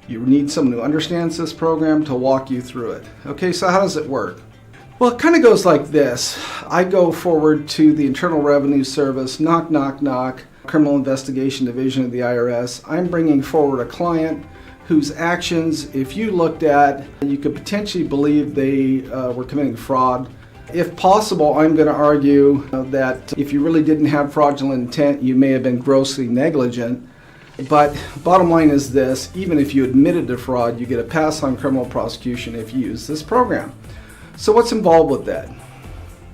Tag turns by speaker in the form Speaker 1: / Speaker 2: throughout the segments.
Speaker 1: You need someone who understands this program to walk you through it. Okay, so how does it work? Well, it kind of goes like this. I go forward to the Internal Revenue Service, knock, knock, knock, Criminal Investigation Division of the IRS. I'm bringing forward a client whose actions, if you looked at, you could potentially believe they were committing fraud. If possible, I'm going to argue that if you really didn't have fraudulent intent, you may have been grossly negligent. But bottom line is this: even if you admitted to fraud, you get a pass on criminal prosecution if you use this program. So what's involved with that?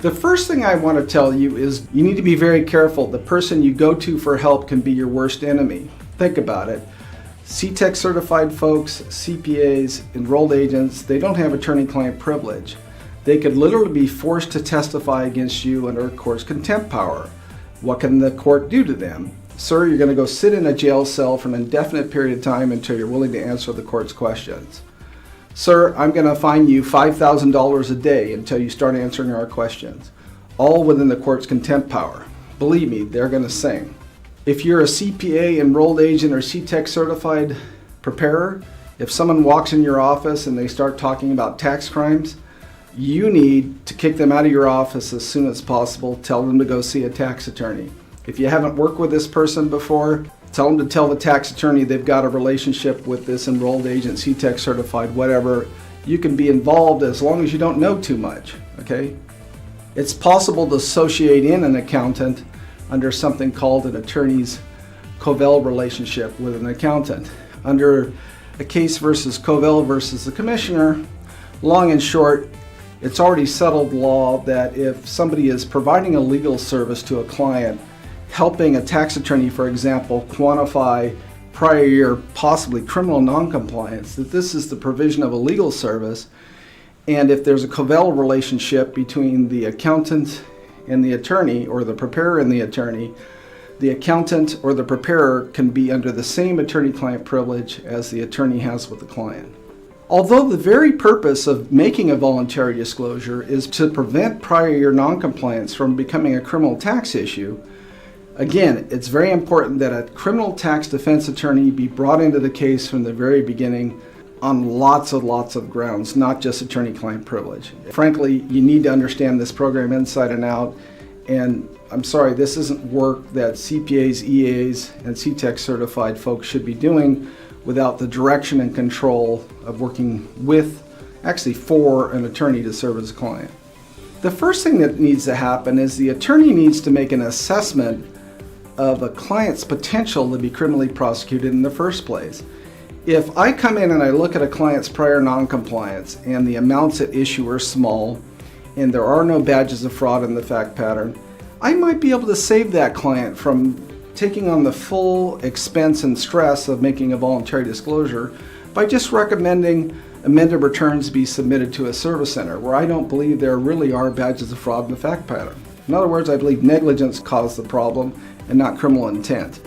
Speaker 1: The first thing I want to tell you is you need to be very careful. The person you go to for help can be your worst enemy. Think about it. CTEC certified folks, CPAs, enrolled agents, they don't have attorney-client privilege. They could literally be forced to testify against you under a court's contempt power. What can the court do to them? Sir, you're going to go sit in a jail cell for an indefinite period of time until you're willing to answer the court's questions. Sir, I'm going to fine you $5,000 a day until you start answering our questions. All within the court's contempt power. Believe me, they're going to sing. If you're a CPA, enrolled agent, or CTEC certified preparer, if someone walks in your office and they start talking about tax crimes, you need to kick them out of your office as soon as possible. Tell them to go see a tax attorney. If you haven't worked with this person before, tell them to tell the tax attorney they've got a relationship with this enrolled agent, CTEC certified, whatever. You can be involved as long as you don't know too much, okay? It's possible to associate in an accountant under something called an attorney's Kovel relationship with an accountant. Under a case versus Kovel versus the commissioner, long and short, it's already settled law that if somebody is providing a legal service to a client, helping a tax attorney, for example, quantify prior year possibly criminal noncompliance, that this is the provision of a legal service. And if there's a Kovel relationship between the accountant and the attorney, or the preparer and the attorney, the accountant or the preparer can be under the same attorney-client privilege as the attorney has with the client. Although the very purpose of making a voluntary disclosure is to prevent prior year noncompliance from becoming a criminal tax issue, again, it's very important that a criminal tax defense attorney be brought into the case from the very beginning on lots of grounds, not just attorney-client privilege. Frankly, you need to understand this program inside and out, and I'm sorry, this isn't work that CPAs, EAs, and CTEC certified folks should be doing without the direction and control of working with, actually for, an attorney to serve as a client. The first thing that needs to happen is the attorney needs to make an assessment of a client's potential to be criminally prosecuted in the first place. If I come in and I look at a client's prior noncompliance and the amounts at issue are small and there are no badges of fraud in the fact pattern, I might be able to save that client from taking on the full expense and stress of making a voluntary disclosure by just recommending amended returns be submitted to a service center where I don't believe there really are badges of fraud in the fact pattern. In other words, I believe negligence caused the problem and not criminal intent.